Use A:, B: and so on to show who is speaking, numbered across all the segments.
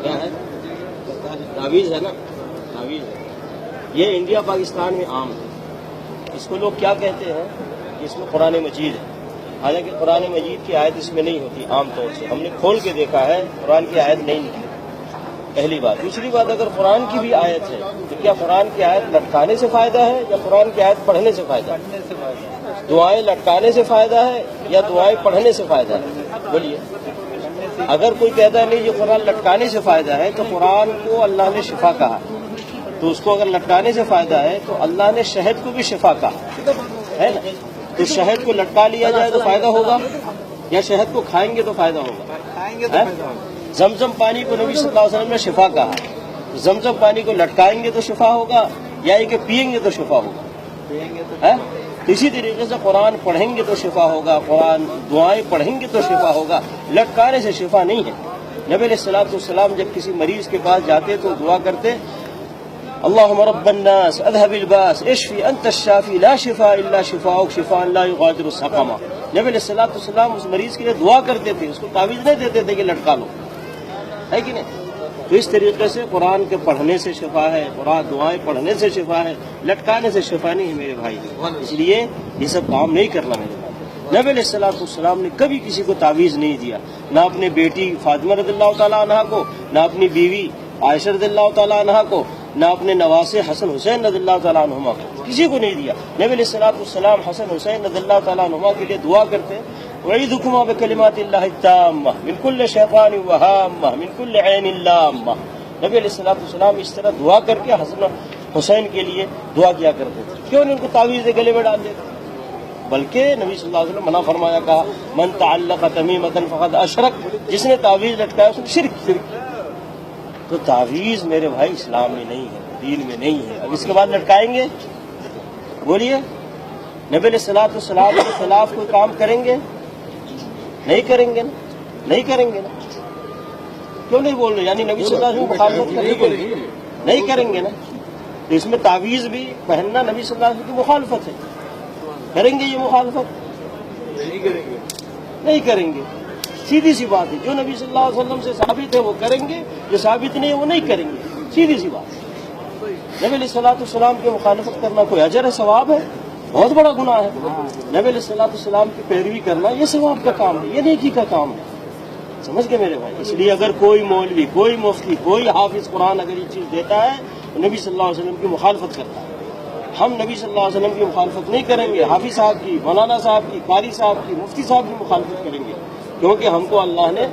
A: کیا ہے؟ تعویذ ہے نا، تعویذ ہے. یہ انڈیا پاکستان میں عام ہے. اس کو لوگ کیا کہتے ہیں کہ اس میں قرآن مجید ہے، حالانکہ قرآن مجید کی آیت اس میں نہیں ہوتی. عام طور سے ہم نے کھول کے دیکھا ہے، قرآن کی آیت نہیں نکلی. پہلی بات. دوسری بات، اگر قرآن کی بھی آیت ہے تو کیا قرآن کی آیت لٹکانے سے فائدہ ہے یا قرآن کی آیت پڑھنے سے فائدہ ہے؟ دعائیں لٹکانے سے فائدہ ہے یا دعائیں پڑھنے سے فائدہ ہے؟ بولیے. اگر کوئی کہتا ہے نہیں یہ قرآن لٹکانے سے فائدہ ہے تو قرآن کو اللہ نے شفا کہا، تو اس کو اگر لٹکانے سے فائدہ ہے تو اللہ نے شہد کو بھی شفا کہا ہے نا. تو شہد کو لٹکا لیا جائے تو فائدہ ہوگا یا شہد کو کھائیں گے تو فائدہ ہوگا؟ زمزم پانی کو نبی صلی اللہ علیہ وسلم نے شفا کہا، زمزم پانی کو لٹکائیں گے تو شفا ہوگا یا یہ کہ پئیں گے تو شفا ہوگا؟ اسی طریقے سے قرآن پڑھیں گے تو شفا ہوگا، قرآن دعائیں پڑھیں گے تو شفا ہوگا، لٹکانے سے شفا نہیں ہے. نبی علیہ الصلوۃ والسلام جب کسی مریض کے پاس جاتے تو دعا کرتے اللہم رب الناس اذهب الباس اشفی انت الشافی لا شفاء الا شفاؤک شفاء لا یغادر سقما. نبی علیہ الصلوۃ والسلام اس مریض کے لیے دعا کرتے تھے، اس کو تعویذ نہیں دیتے تھے کہ لٹکا لو، ہے کہ نہیں؟ تو اس طریقے سے قرآن کے پڑھنے سے شفا ہے، قرآن دعائیں پڑھنے سے شفا ہے، لٹکانے سے شفا نہیں ہے میرے بھائی. اس لیے یہ سب کام نہیں کرنا میرے بھائی. نبی علیہ الصلوۃ والسلام نے کبھی کسی کو تعویذ نہیں دیا، نہ اپنے بیٹی فاطمہ رضی اللہ تعالیٰ عنہا کو، نہ اپنی بیوی عائشہ رضی اللہ تعالیٰ عنہا کو، نہ اپنے نواسے حسن حسین رضی اللہ تعالیٰ عنہما کو، کسی کو نہیں دیا. نبی علیہ الصلوۃ والسلام حسن حسین رضی اللہ تعالیٰ عنہما کے لیے دعا کرتے وَعِيدُكُمَا بِكَلِمَاتِ اللَّهِ التَّامَّةِ مِنْ كُلِّ شَيْطَانٍ وَهَامَّةٍ مِنْ كُلِّ عَيْنٍ لَامَّةٍ. نبی علیہ الصلوۃ والسلام اس طرح دعا کر کے حسن حسین کے لیے دعا کیا کرتے تھے. کیوں نہیں ان کو تعویذ گلے میں ڈال دیتے؟ بلکہ نبی صلی اللہ علیہ وسلم منع فرمایا، کہا من تعلق تمیمۃ فقد اشرک، جس نے تعویذ لٹکایا اس نے شرک کیا. تو تعویذ میرے بھائی اسلام میں نہیں ہے، دین میں نہیں ہے. اب اس کے بعد لٹکائیں گے؟ بولیے. نبی علیہ الصلوۃ والسلام کے خلاف کوئی کام کریں گے؟ نہیں کریں گے نا، نہیں کریں گے نا. کیوں نہیں بول رہے؟ یعنی نبی صلی اللہ علیہ وسلم مخالفت کریں گے؟ نہیں کریں گے نا. تو اس میں تعویذ بھی پہننا نبی صلی اللہ علیہ وسلم کی مخالفت ہے. کریں گے یہ مخالفت؟ نہیں کریں گے. نہیں کریں گے. سیدھی سی بات ہے. جو نبی صلی اللہ علیہ وسلم سے ثابت ہے وہ کریں گے، جو ثابت نہیں ہے وہ نہیں کریں گے. سیدھی سی بات. نبی علیہ الصلوۃ والسلام کی مخالفت کرنا کوئی اجر ہے، ثواب ہے؟ بہت بڑا گناہ ہے. نبی علیہ الصلوۃ والسلام کی پیروی کرنا یہ ثواب کا کام ہے، یہ نیکی کا کام ہے. سمجھ گئے میرے بھائی؟ اس لیے اگر کوئی مولوی، کوئی مفتی، کوئی حافظ قرآن اگر یہ چیز دیتا ہے تو نبی صلی اللہ علیہ وسلم کی مخالفت کرتا ہے. ہم نبی صلی اللہ علیہ وسلم کی مخالفت نہیں کریں گے. حافظ صاحب کی، مولانا صاحب کی، قاری صاحب کی، مفتی صاحب کی مخالفت کریں گے، کیونکہ ہم کو اللہ نے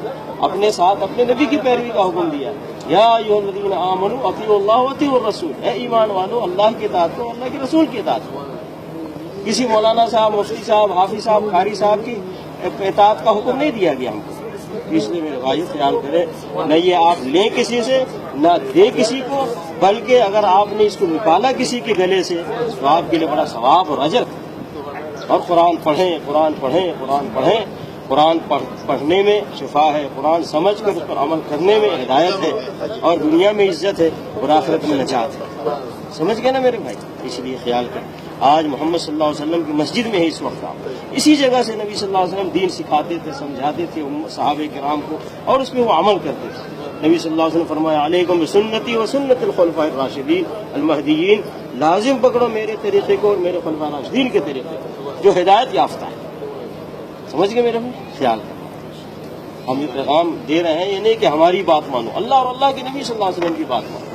A: اپنے ساتھ اپنے نبی کی پیروی کا حکم دیا. یا ایھا الذین آمنوا اطیعوا اللہ واطیعوا الرسول، اے ایمان والو اللہ کی اطاعت کرو، اللہ کے رسول کی اطاعت کرو. کسی مولانا صاحب، مفتی صاحب، حافظ صاحب، قاری صاحب کی اطاعت کا حکم نہیں دیا گیا ہم کو. اس لیے میرے بھائی خیال کریں، نہ یہ آپ لیں کسی سے نہ دیں کسی کو، بلکہ اگر آپ نے اس کو نکالا کسی کے گلے سے تو آپ کے لیے بڑا ثواب اور اجر. اور قرآن پڑھیں، قرآن پڑھیں، قرآن پڑھیں. قرآن پڑھنے میں شفا ہے، قرآن سمجھ کر اس پر عمل کرنے میں ہدایت ہے، اور دنیا میں عزت ہے اور آخرت میں نجات ہے. سمجھ گئے نا میرے بھائی؟ اس لیے خیال کریں. آج محمد صلی اللہ علیہ وسلم کی مسجد میں ہے اس وقت. آپ اسی جگہ سے نبی صلی اللہ علیہ وسلم دین سکھاتے تھے، سمجھاتے تھے صحابہ کرام کو، اور اس پہ وہ عمل کرتے تھے. نبی صلی اللہ علیہ وسلم فرمایا علیکم بسنتی و سنت الخلفاء الراشدین المہدیین، لازم پکڑو میرے طریقے کو اور میرے خلفاء راشدین کے طریقے کو جو ہدایت یافتہ ہے. سمجھ گئے میرے بھائی؟ خیال کریں. ہم یہ پیغام دے رہے ہیں، یہ نہیں کہ ہماری بات مانو، اللہ اور اللہ کے نبی صلی اللہ علیہ وسلم کی بات مانو.